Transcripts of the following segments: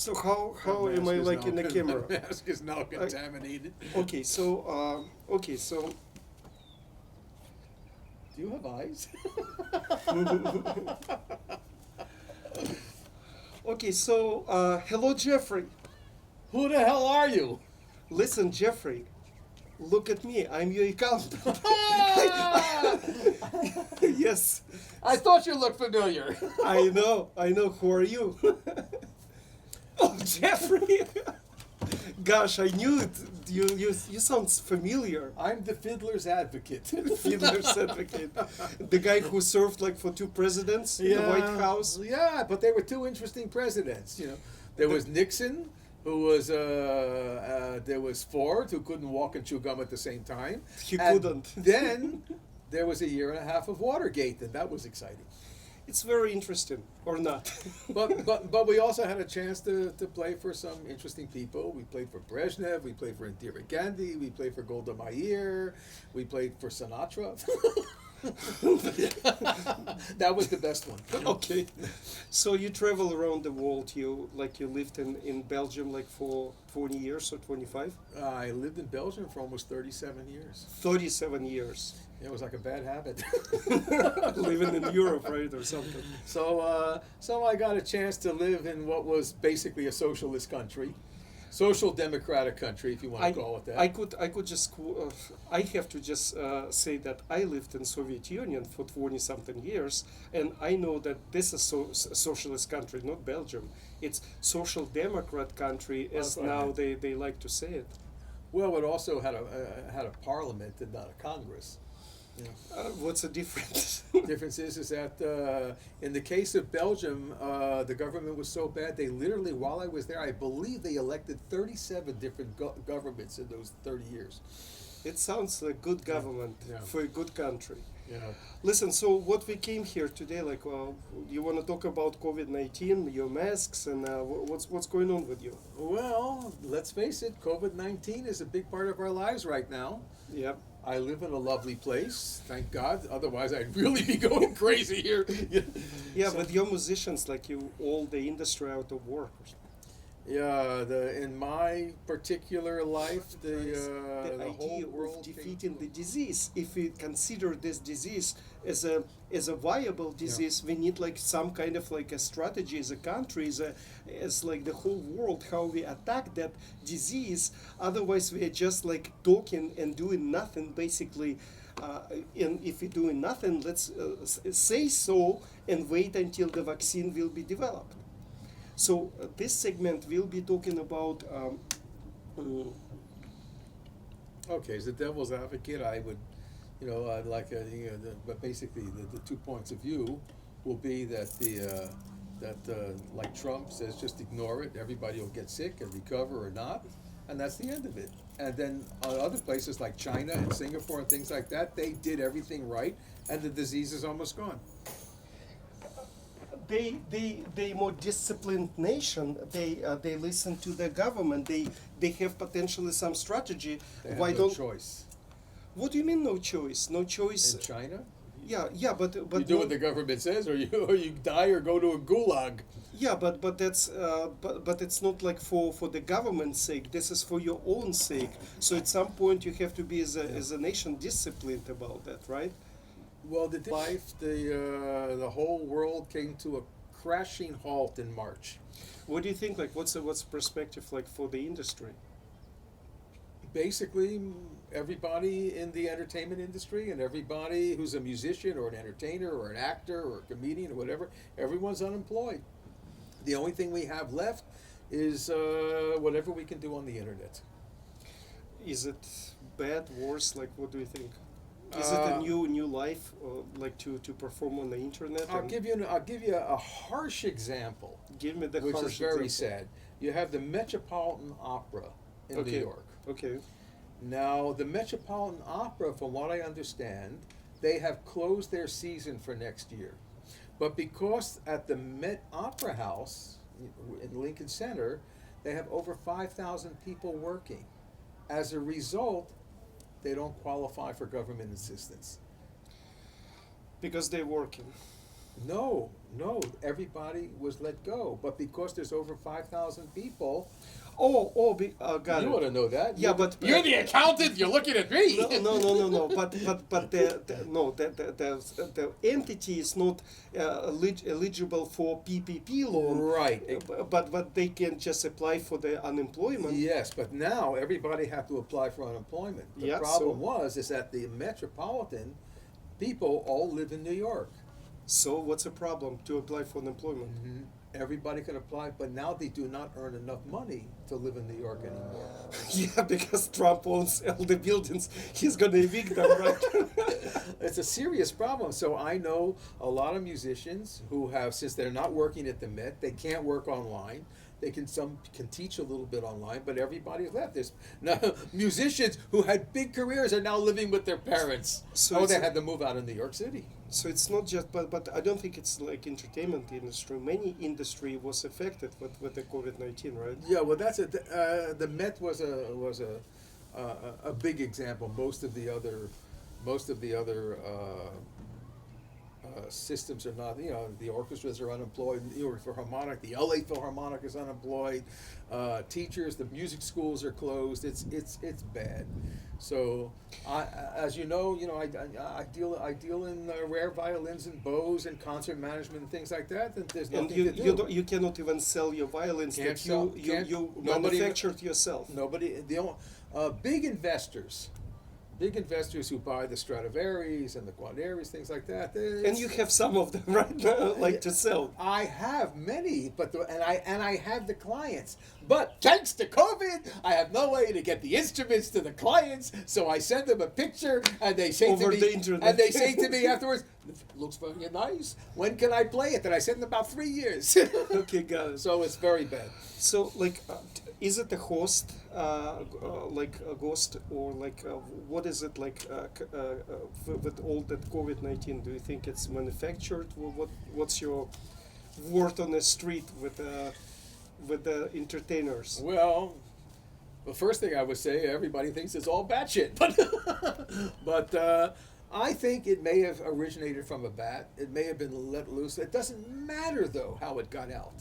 So how am I like in the camera? The mask is now contaminated. Okay, so Do you have eyes? okay, so hello, Jeffrey. Who the hell are you? Listen, Jeffrey. Look at me. I'm your accountant. Yes, I thought you looked familiar. I know. I know. Who are you? Oh, Jeffrey. Gosh, I knew it. You sound familiar. I'm the fiddler's advocate. Fiddler's advocate. The guy who served like for two presidents in the White House. Yeah, but they were two interesting presidents. There was Nixon, who was there was Ford, who couldn't walk and chew gum at the same time. He And couldn't. Then there was a year and a half of Watergate, and that was exciting. It's very interesting, or not? But we also had a chance to play for some interesting people. We played for Brezhnev, we played for Indira Gandhi, we played for Golda Meir, we played for Sinatra. That was the best one. Okay, so you travel around the world. You lived in Belgium like for 20 years or 25. I lived in Belgium for almost 37 years. 37 years. It was like a bad habit. Living in Europe, right, or something. So I got a chance to live in what was basically a socialist country, social democratic country, if you want to call it that. I could just I have to just say that I lived in Soviet Union for 20 something years, and I know that this is a socialist country, not Belgium. It's social democrat country, as now they like to say it. Well, it also had a parliament and not a congress. What's the difference? Difference is that in the case of Belgium, the government was so bad, they literally, while I was there, I believe they elected 37 different governments in those 30 years. It sounds like good government for a good country. Yeah. Listen, so what we came here today, you want to talk about COVID-19, your masks, and what's going on with you? Well, let's face it, COVID-19 is a big part of our lives right now. Yep. I live in a lovely place, thank God. Otherwise, I'd really be going crazy here. Yeah, but your musicians, all the industry out of work. Yeah, in my particular life, the idea whole world of defeating the disease. If we consider this disease as a viable disease, we need some kind of a strategy as a country, as the whole world, how we attack that disease. Otherwise, we are just talking and doing nothing, basically. And if we're doing nothing, let's say so and wait until the vaccine will be developed. So this segment will be talking about. Okay, as the devil's advocate, I would, I'd like, but basically the 2 points of view will be that like Trump says, just ignore it. Everybody will get sick and recover or not, and that's the end of it. And then other places like China and Singapore and things like that, they did everything right, and the disease is almost gone. They more disciplined nation. They listen to the government. They have potentially some strategy. They have Why no don't? choice. What do you mean no choice? No choice. In China? Yeah, but You do what the government says, or you die or go to a gulag. Yeah, but that's but it's not for the government's sake. This is for your own sake. So at some point you have to be as a nation disciplined about that, right? Well, the whole world came to a crashing halt in March. What do you think? What's perspective for the industry? Basically, everybody in the entertainment industry and everybody who's a musician or an entertainer or an actor or a comedian or whatever, everyone's unemployed. The only thing we have left is whatever we can do on the internet. Is it bad, worse? What do you think? Is it a new life, to perform on the internet? I'll give you a harsh example. Give me the which harsh is very example. sad. You have the Metropolitan Opera in New York. Okay. Now, the Metropolitan Opera, from what I understand, they have closed their season for next year. But because at the Met Opera House in Lincoln Center, they have over 5,000 people working. As a result, they don't qualify for government assistance. Because they're working. No, no, everybody was let go. But because there's over 5,000 people, Got you it. ought to know that. Yeah, but You're the accountant. You're looking at me. no. But the entity is not eligible for PPP loan. Right. But they can just apply for the unemployment. Yes, but now everybody have to apply for unemployment. The Yeah, problem so- is that the metropolitan people all live in New York. So what's the problem to apply for unemployment? Everybody can apply, but now they do not earn enough money to live in New York anymore. Yeah, because Trump owns all the buildings, he's gonna evict them, right? It's a serious problem. So I know a lot of musicians who have, since they're not working at the Met, they can't work online. Some can teach a little bit online, but everybody's left. There's now musicians who had big careers are now living with their parents. So They had to move out of New York City. So it's not just, but I don't think it's like entertainment industry. Many industry was affected with the COVID-19, right? Yeah, well, that's the Met was a big example. Most of the other systems are not. The orchestras are unemployed. Philharmonic, the LA Philharmonic is unemployed. Teachers, the music schools are closed. It's bad. So, as you know, I deal in rare violins and bows and concert management and things like that. And there's nothing to do. You cannot even sell your violins Can't that sell- you can't- you nobody- manufactured yourself. Nobody, the only, big investors who buy the Stradivarius and the Quadaris, things like that. And you have some of them right now, like to sell. I have many, and I have the clients. But thanks to COVID, I have no way to get the instruments to the clients. So I send them a picture, and they say Over to me, the internet. and they say to me afterwards, "Looks very nice. When can I play it?" And I said in about 3 years. Okay, got it. So it's very bad. So, like, is it a host, like a ghost, or like what is it like with all that COVID-19? Do you think it's manufactured? What's your word on the street with the entertainers? Well, the first thing I would say, everybody thinks it's all batshit, but I think it may have originated from a bat. It may have been let loose. It doesn't matter though how it got out.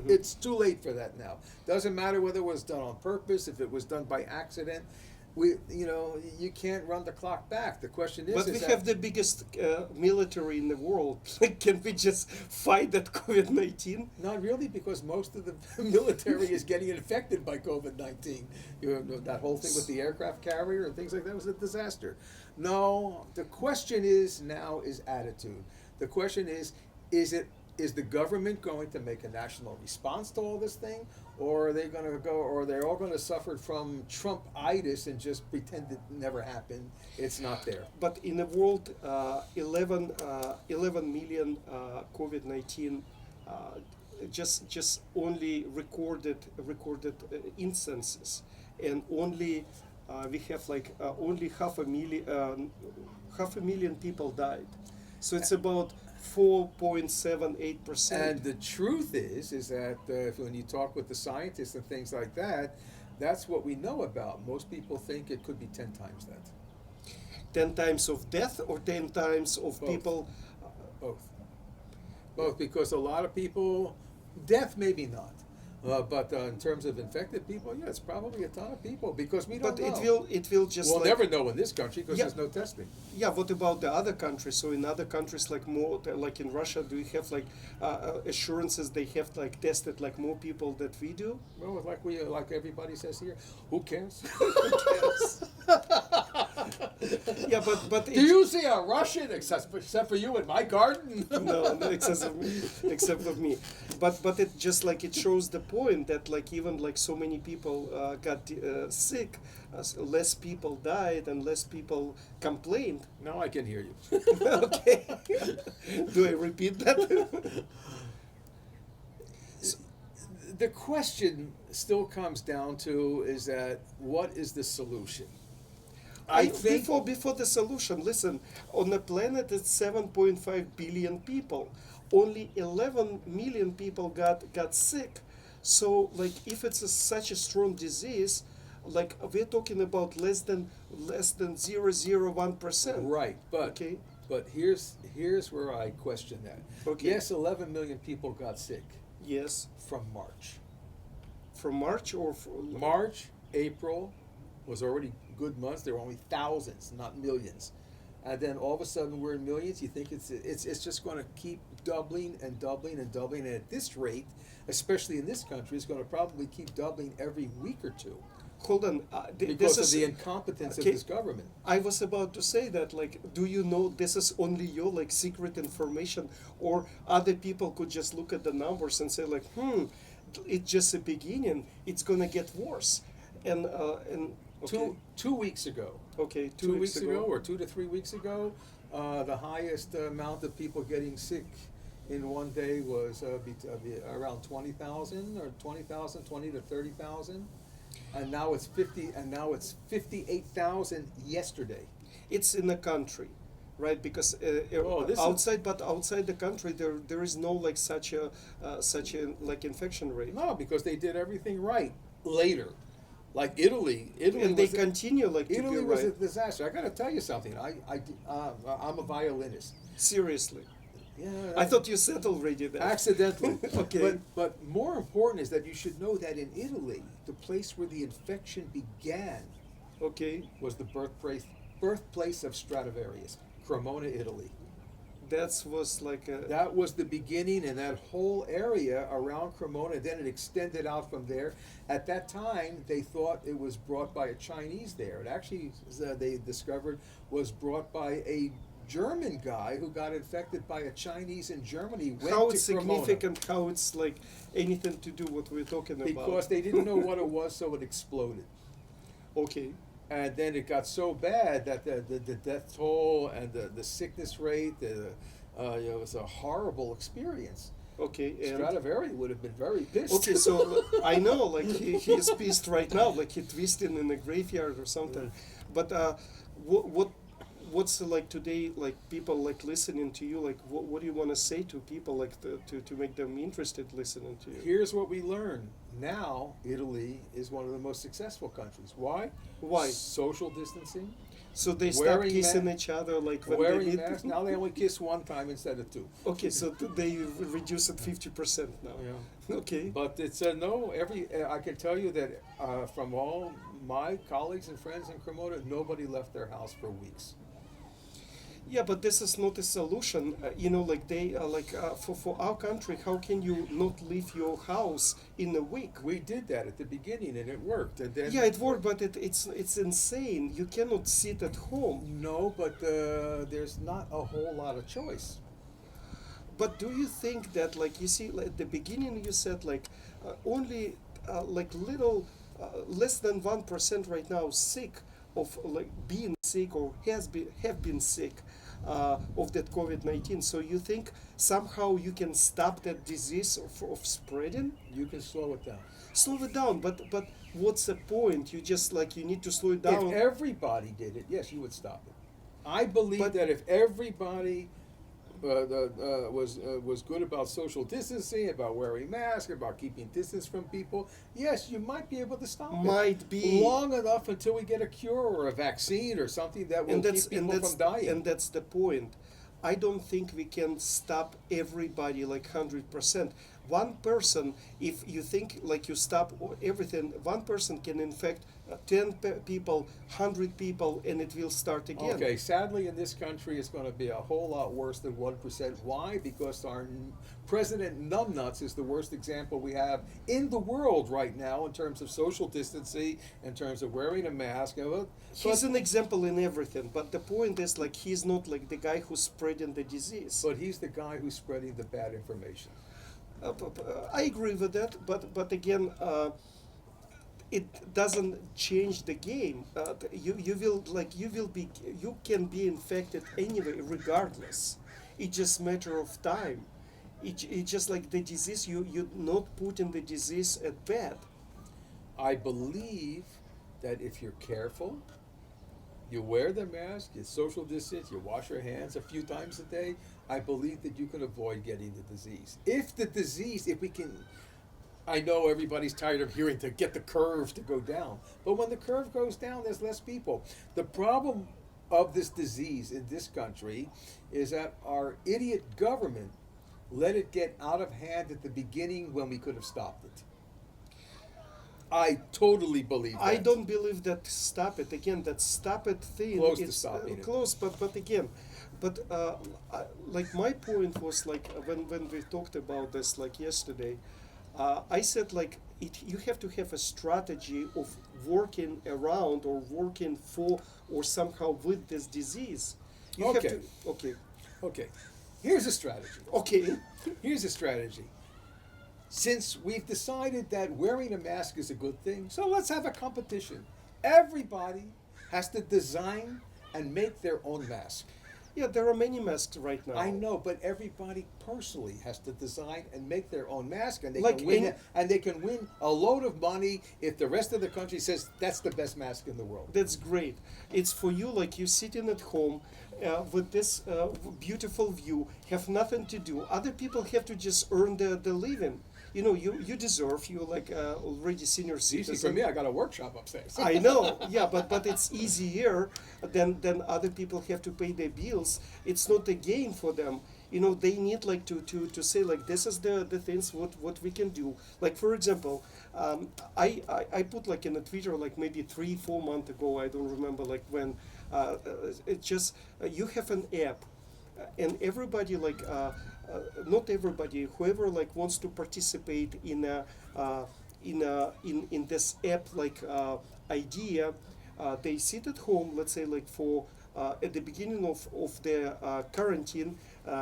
It's too late for that now. Doesn't matter whether it was done on purpose, if it was done by accident. You can't run the clock back. The question is, But we have the biggest military in the world. Like, can we just fight that COVID-19? not really, because most of the military is getting infected by COVID-19. That whole thing with the aircraft carrier and things like that was a disaster. No, the question is attitude. The question is the government going to make a national response to all this thing, or are they going to or they're all going to suffer from Trump-itis and just pretend it never happened? It's not there. But in the world, 11 million COVID-19 just only recorded instances, and only we have like only half a million people died. So it's about 4.78%. And the truth is that when you talk with the scientists and things like that, that's what we know about. Most people think it could be 10 times that. 10 times of death or 10 times of Both. people. Both, because a lot of people, death maybe not, but in terms of infected people, yeah, it's probably a ton of people, because we don't But know. it will just We'll like, never know in this country because Yeah. there's no testing. Yeah, what about the other countries? So in other countries, like more, like in Russia, do you have like assurances they have like tested like more people that we do? Well, like everybody says here, who cares? Yeah, but Do you see a Russian except for you in my garden? no, except of me. But it just like it shows the point that like even like so many people got sick, less people died and less people complained. Now I can hear you. Okay. Do I repeat that? The question still comes down to is that what is the solution? I think before the solution, listen, on the planet it's 7.5 billion people. Only 11 million people got sick. So like if it's such a strong disease, like we're talking about less than 0.001%. right, but Okay. But here's where I question that. Okay. Yes, 11 million people got sick Yes. from March. From March or from March, April was already good months. There were only thousands, not millions. And then all of a sudden we're in millions. You think it's just going to keep doubling and doubling and doubling. And at this rate, especially in this country, it's going to probably keep doubling every week or two Hold on. because This of is the incompetence okay. of this government. I was about to say that, like, do you know this is only your like secret information, or other people could just look at the numbers and say like, it's just a beginning. It's gonna get worse, and okay, Two weeks ago, okay, 2 weeks ago, or 2 to 3 weeks ago, the highest amount of people getting sick in one day was around 20,000 or 20,000, 20 to 30,000, and now it's 50, and now it's 58,000 yesterday. it's in the country, right? Because Oh, this is- outside, but outside the country, there is no like such a like infection rate. No, because they did everything right later. Like Italy And they was continue like to Italy be was a right. disaster. I got to tell you something. I'm a violinist. Seriously, Yeah, I thought you said already that. accidentally. Okay. But more important is that you should know that in Italy, the place where the infection began Okay, was the birthplace of Stradivarius, Cremona, Italy. that was like a. That was the beginning, and that whole area around Cremona, then it extended out from there. At that time, they thought it was brought by a Chinese there. It actually, they discovered, was brought by a German guy who got infected by a Chinese in Germany. Went How to it's Cremona significant? How it's like anything to do what we're talking about? because they didn't know what it was, so it exploded. Okay, And then it got so bad that the death toll and the sickness rate, it was a horrible experience. okay, and Stradivari would have been very pissed. okay. So I know, like he is pissed right now, like he twisted in the graveyard or something. But what's like today? Like people like listening to you. Like what do you want to say to people? Like to make them interested listening to you. Here's what we learned. Now, Italy is one of the most successful countries. Why? Why? Social distancing, So they stop Wearing kissing ma- each other like when wearing they meet. masks. Now they only kiss one time instead of two. Okay, so they reduce it 50% now. Yeah. Okay. But it's no, I can tell you that from all my colleagues and friends in Cremona, nobody left their house for weeks. Yeah, but this is not a solution. Like they for our country, how can you not leave your house in a week? We did that at the beginning and it worked. And then Yeah, it worked, but it's insane. You cannot sit at home. No, but there's not a whole lot of choice. But do you think that, like, you see, like, at the beginning you said like only like little less than 1% right now sick of like being sick or have been sick of that COVID-19. So you think somehow you can stop that disease of spreading? You can slow it down. Slow it down, but what's the point? You just like you need to slow it down. If everybody did it, yes, you would stop it. I believe But- that if everybody was good about social distancing, about wearing masks, about keeping distance from people, yes, you might be able to stop Might it. be. Long enough until we get a cure or a vaccine or something that will keep people from dying. And that's the point. I don't think we can stop everybody like 100%. One person, if you think like you stop everything, one person can infect 10 people, 100 people, and it will start again. Okay, sadly in this country it's going to be a whole lot worse than 1%. Why? Because our President Numbnuts is the worst example we have in the world right now in terms of social distancing, in terms of wearing a mask. He's an example in everything, but the point is like he's not like the guy who's spreading the disease. But he's the guy who's spreading the bad information. I agree with that, but again, it doesn't change the game. You can be infected anyway, regardless. It's just matter of time. It's just like the disease. You're not putting the disease at bed. I believe that if you're careful, you wear the mask, you social distance, you wash your hands a few times a day, I believe that you can avoid getting the disease. If we can, I know everybody's tired of hearing to get the curve to go down, but when the curve goes down, there's less people. The problem of this disease in this country is that our idiot government let it get out of hand at the beginning when we could have stopped it. I totally believe that. I don't believe that stop it again. That stop it thing Close to is stopping it. close, but again, like my point was like when we talked about this like yesterday, I said like you have to have a strategy of working around or working for or somehow with this disease. You Okay. have to okay Okay, here's a strategy. okay Here's a strategy. Since we've decided that wearing a mask is a good thing, so let's have a competition. Everybody has to design and make their own mask. yeah, there are many masks right now. I know, but everybody personally has to design and make their own mask, and they Like can win. in- And they can win a load of money if the rest of the country says that's the best mask in the world. That's great. It's for you, like you sitting at home with this beautiful view, have nothing to do. Other people have to just earn the living. You know, you deserve. You like already senior Easy citizen. for me. I got a workshop upstairs. I know, yeah, but it's easier than other people have to pay their bills. It's not a gain for them. You know, they need like to say like this is the things what we can do. Like for example, I put like in a Twitter like maybe 3-4 months ago. I don't remember like when. It just you have an app, and everybody like. Not everybody, whoever like wants to participate in in this app like idea, they sit at home. Let's say like for at the beginning of their quarantine,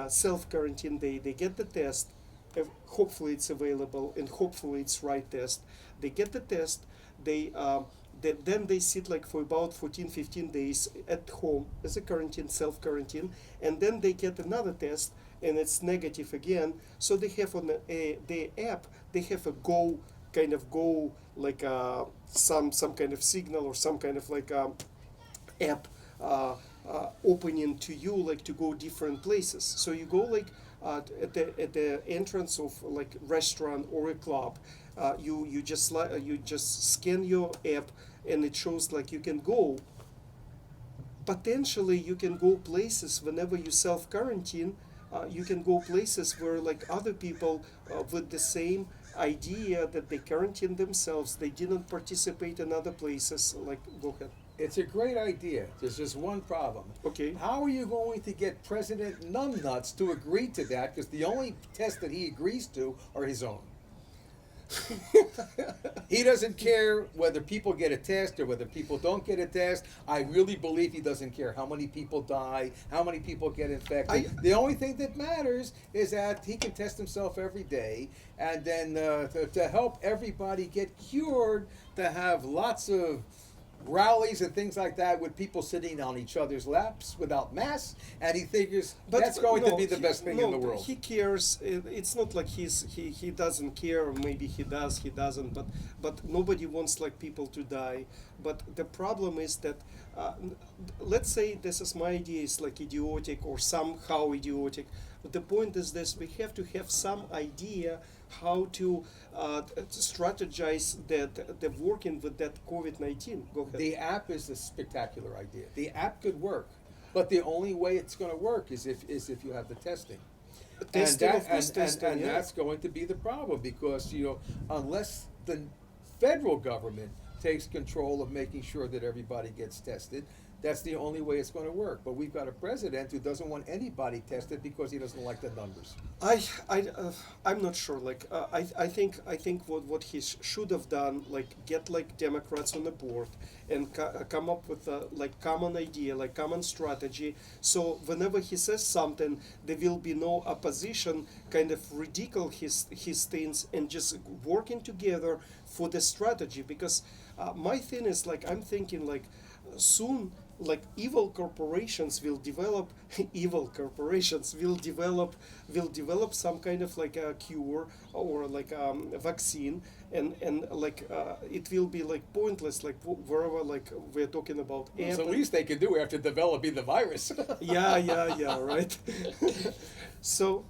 self quarantine, they get the test. Hopefully it's available and hopefully it's right test. They get the test. Then they sit like for about 14-15 days at home as a quarantine, self quarantine, and then they get another test and it's negative again. So they have on the app, they have a go like some kind of signal or some kind of like app opening to you like to go different places. So you go like at the entrance of like restaurant or a club. You just scan your app and it shows like you can go. Potentially you can go places whenever you self quarantine. You can go places where like other people with the same idea that they quarantine themselves, they didn't participate in other places. Like go ahead. It's a great idea. There's just one problem. Okay. How are you going to get President Numbnuts to agree to that? Because the only tests that he agrees to are his own. He doesn't care whether people get a test or whether people don't get a test. I really believe he doesn't care how many people die, how many people get infected. The only thing that matters is that he can test himself every day, and then to help everybody get cured, to have lots of rallies and things like that with people sitting on each other's laps without masks, and he figures that's going to be the best thing in the world. He cares. It's not like he doesn't care, or maybe he does, he doesn't. But nobody wants like people to die. But the problem is that let's say this is my idea is like idiotic or somehow idiotic. But the point is this: we have to have some idea how to strategize the working with that COVID-19. Go ahead. The app is a spectacular idea. The app could work, but the only way it's going to work is if you have the testing. Testing, and of course, testing, and yeah. that's going to be the problem, because unless the federal government takes control of making sure that everybody gets tested, that's the only way it's going to work. But we've got a president who doesn't want anybody tested because he doesn't like the numbers. I'm not sure. Like I think what he should have done, like get like Democrats on the board and come up with a like common idea, like common strategy. So whenever he says something, there will be no opposition. Kind of ridicule his things and just working together for the strategy. Because my thing is like I'm thinking like soon like evil corporations will develop some kind of like a cure or like a vaccine, and like it will be like pointless like wherever like we're talking about It's the Apple. least they can do after developing the virus. yeah right. So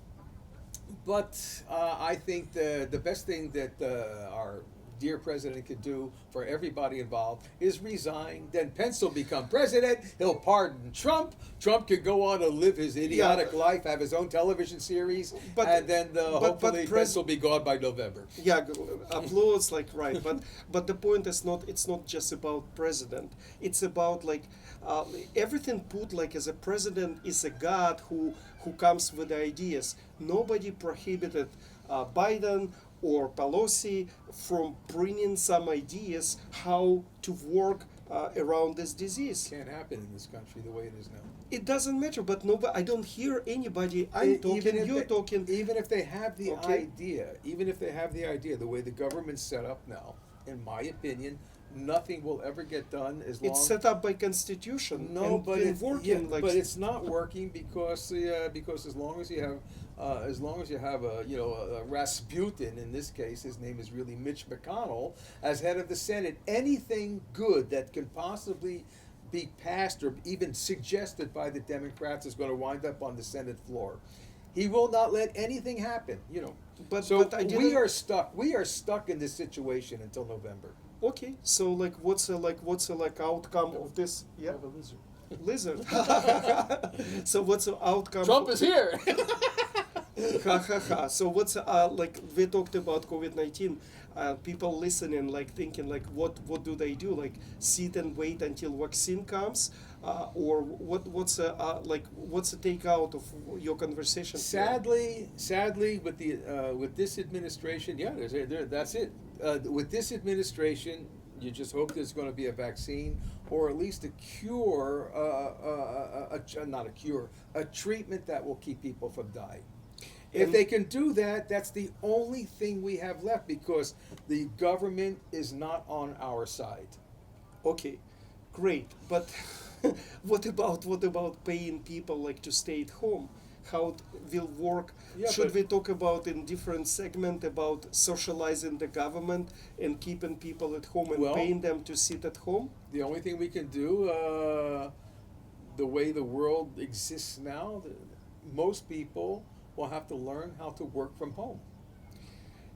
But I think the best thing that our dear president could do for everybody involved is resign. Then Pence will become president. He'll pardon Trump. Trump could go on to live his idiotic life, have his own television series, and then hopefully Pence will be gone by November. Yeah, applause, like, right, but the point is not, it's not just about president. It's about like everything put like as a president is a god who comes with ideas. Nobody prohibited Biden or Pelosi from bringing some ideas how to work around this disease. Can't happen in this country the way it is now. It doesn't matter, but nobody. I don't hear anybody. I'm talking, you're talking. Even if they have the idea, the way the government's set up now, in my opinion, nothing will ever get done as long. It's set up by constitution. No, and but it's working. yeah, like, but it's not working because as long as you have a Rasputin, in this case, his name is really Mitch McConnell, as head of the Senate, anything good that can possibly be passed or even suggested by the Democrats is going to wind up on the Senate floor. He will not let anything happen, But we are stuck. We are stuck in this situation until November. Okay, so like, what's the outcome of this? Yeah, Have a lizard. Lizard. So what's the outcome? Trump is here. Ha ha ha. So what's like we talked about COVID-19. People listening, like thinking, like what do they do? Like sit and wait until vaccine comes, or what's the takeout of your conversation? Sadly, with this administration, that's it. With this administration, you just hope there's going to be a vaccine or at least a cure, not a cure, a treatment that will keep people from dying. If they can do that, that's the only thing we have left because the government is not on our side. Okay, great. But what about paying people like to stay at home? How it will work? Yeah, Should we talk about in different segment about socializing the government and keeping people at home and paying them to sit at home? The only thing we can do, the way the world exists now, most people will have to learn how to work from home.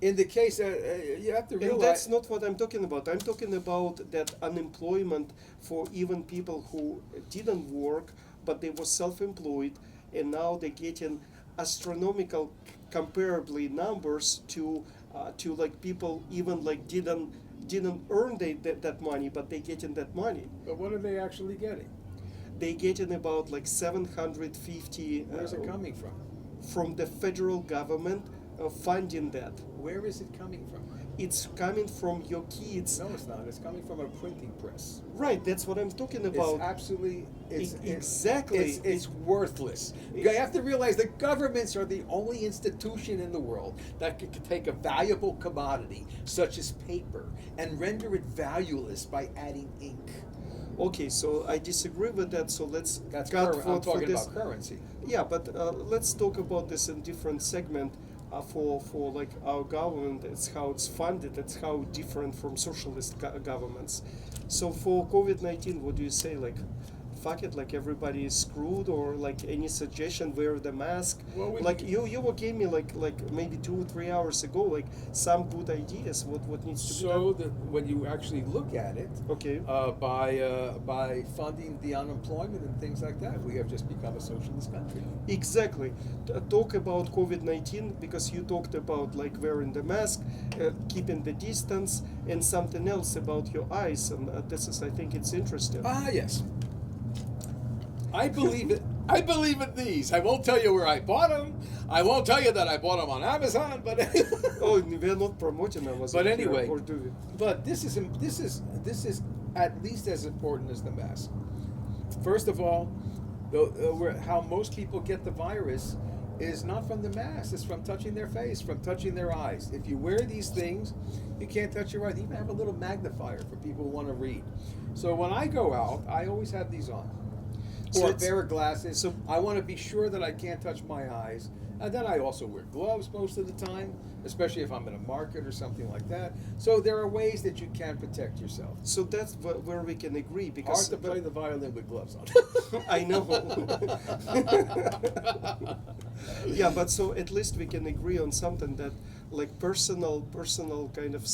In the case, you have to realize... And that's not what I'm talking about. I'm talking about that unemployment for even people who didn't work, but they were self-employed, and now they're getting astronomical, comparably numbers to like people even like didn't earn that money, but they getting that money. But what are they actually getting? They getting about like 750. Where's it coming from? From the federal government funding that. Where is it coming from? It's coming from your kids. No, it's not. It's coming from a printing press. Right, that's what I'm talking about. It's absolutely... Exactly. It's worthless. You have to realize that governments are the only institution in the world that can take a valuable commodity, such as paper, and render it valueless by adding ink. Okay, so I disagree with that. So let's I'm for talking this. about currency. Yeah, but let's talk about this in different segment. For like our government, it's how it's funded. It's how different from socialist governments. So for COVID-19, what do you say? Like, fuck it, like everybody is screwed, or like any suggestion, wear the mask. Well, like you gave me like maybe 2 or 3 hours ago like some good ideas what needs to be done. So that when you actually look at it, Okay. By funding the unemployment and things like that, we have just become a socialist country. Exactly. Talk about COVID-19 because you talked about like wearing the mask, keeping the distance, and something else about your eyes, and this is, I think it's interesting. Yes. I believe it. I believe in these. I won't tell you where I bought them. I won't tell you that I bought them on Amazon. But Oh, we're not promoting Amazon. But here, anyway, or do we? but this is at least as important as the mask. First of all, how most people get the virus is not from the mask. It's from touching their face, from touching their eyes. If you wear these things, you can't touch your eyes. You even have a little magnifier for people who want to read. So when I go out, I always have these on. So Or a it's- pair of glasses. so- I want to be sure that I can't touch my eyes. And then I also wear gloves most of the time, especially if I'm in a market or something like that. So there are ways that you can protect yourself. So that's where we can agree Hard because to play the violin with gloves on. I know. Yeah, but so at least we can agree on something that like personal kind of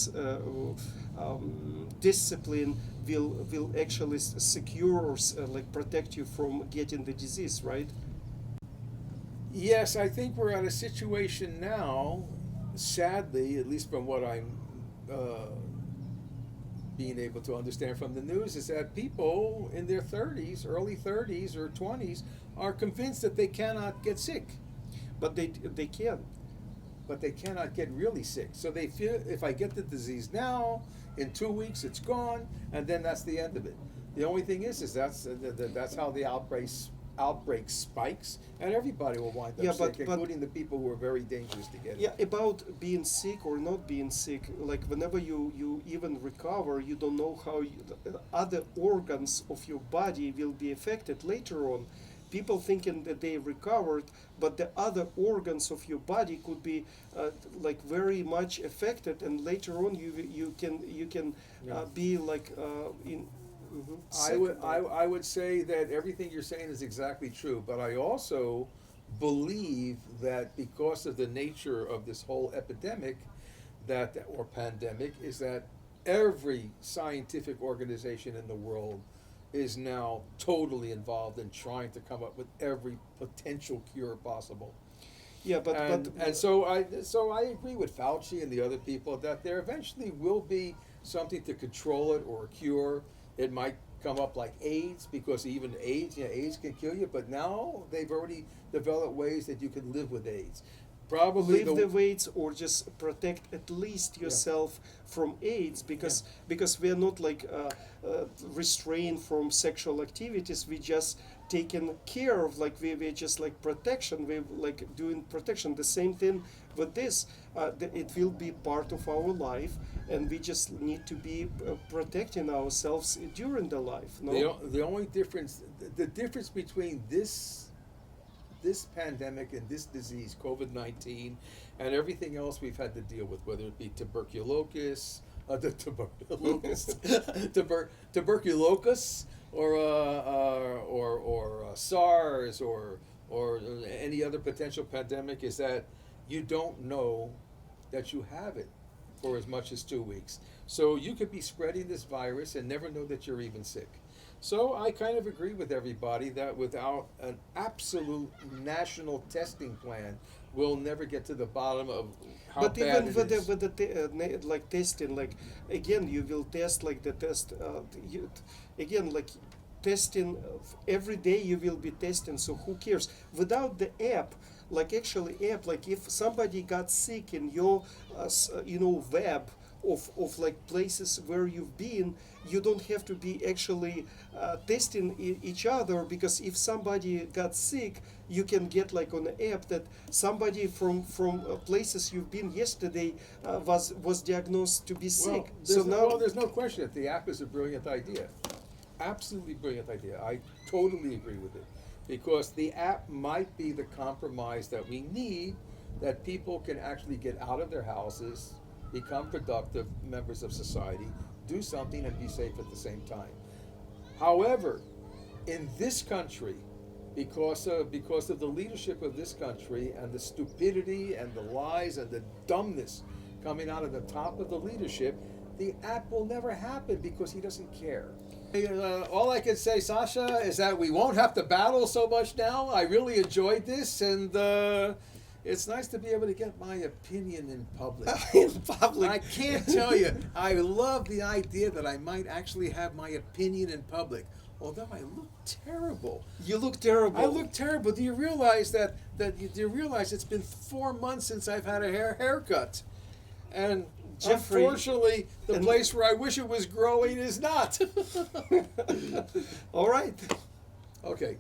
discipline will actually secure or like protect you from getting the disease, right? Yes, I think we're at a situation now, sadly, at least from what I'm uh, being able to understand from the news, is that people in their 30s, early 30s or 20s, are convinced that they cannot get sick, But they can. but they cannot get really sick. So they feel if I get the disease now, in 2 weeks it's gone, and then that's the end of it. The only thing is that's how the outbreak spikes, and everybody will wind up Yeah, sick, but including the people who are very dangerous to get yeah, it. about being sick or not being sick, like whenever you even recover, you don't know how the other organs of your body will be affected later on. People thinking that they recovered, but the other organs of your body could be like very much affected, and later on you can Yeah. be like in I sick would about it. I would say that everything you're saying is exactly true, but I also believe that because of the nature of this whole epidemic, that or pandemic, is that every scientific organization in the world is now totally involved in trying to come up with every potential cure possible. Yeah, And so I agree with Fauci and the other people that there eventually will be something to control it or a cure. It might come up like AIDS, because even AIDS, AIDS can kill you, but now they've already developed ways that you can live with AIDS. Probably lift the weights or just protect at least yeah, yourself from AIDS, yeah. because we are not like restrained from sexual activities. We just taken care of, like we just like protection. We like doing protection. The same thing with this. It will be part of our life, and we just need to be protecting ourselves during the life. No. The only difference, the difference between this pandemic and this disease, COVID-19, and everything else we've had to deal with, whether it be tuberculosis, or SARS, or any other potential pandemic, is that you don't know that you have it for as much as 2 weeks. So you could be spreading this virus and never know that you're even sick. So I kind of agree with everybody that without an absolute national testing plan, we'll never get to the bottom of how But bad even it with the is. like testing, like again, you will test like the test. Again, like testing every day, you will be testing. So who cares? Without the app, like actually app, like if somebody got sick in your web of like places where you've been, you don't have to be actually testing each other, because if somebody got sick, you can get like on the app that somebody from places you've been yesterday was diagnosed to be Well, sick. So now, there's no question that the app is a brilliant idea. Absolutely brilliant idea. I totally agree with it. Because the app might be the compromise that we need, that people can actually get out of their houses, become productive members of society, do something, and be safe at the same time. However, in this country, because of the leadership of this country and the stupidity and the lies and the dumbness coming out of the top of the leadership, the app will never happen because he doesn't care. All I can say, Sasha, is that we won't have to battle so much now. I really enjoyed this, and it's nice to be able to get my opinion in public. in public, I can't tell you, I love the idea that I might actually have my opinion in public. Although I look terrible. you look terrible. I look terrible. Do you realize do you realize it's been 4 months since I've had a haircut? And Jeffrey, unfortunately, the place where I wish it was growing is not. All right. Okay.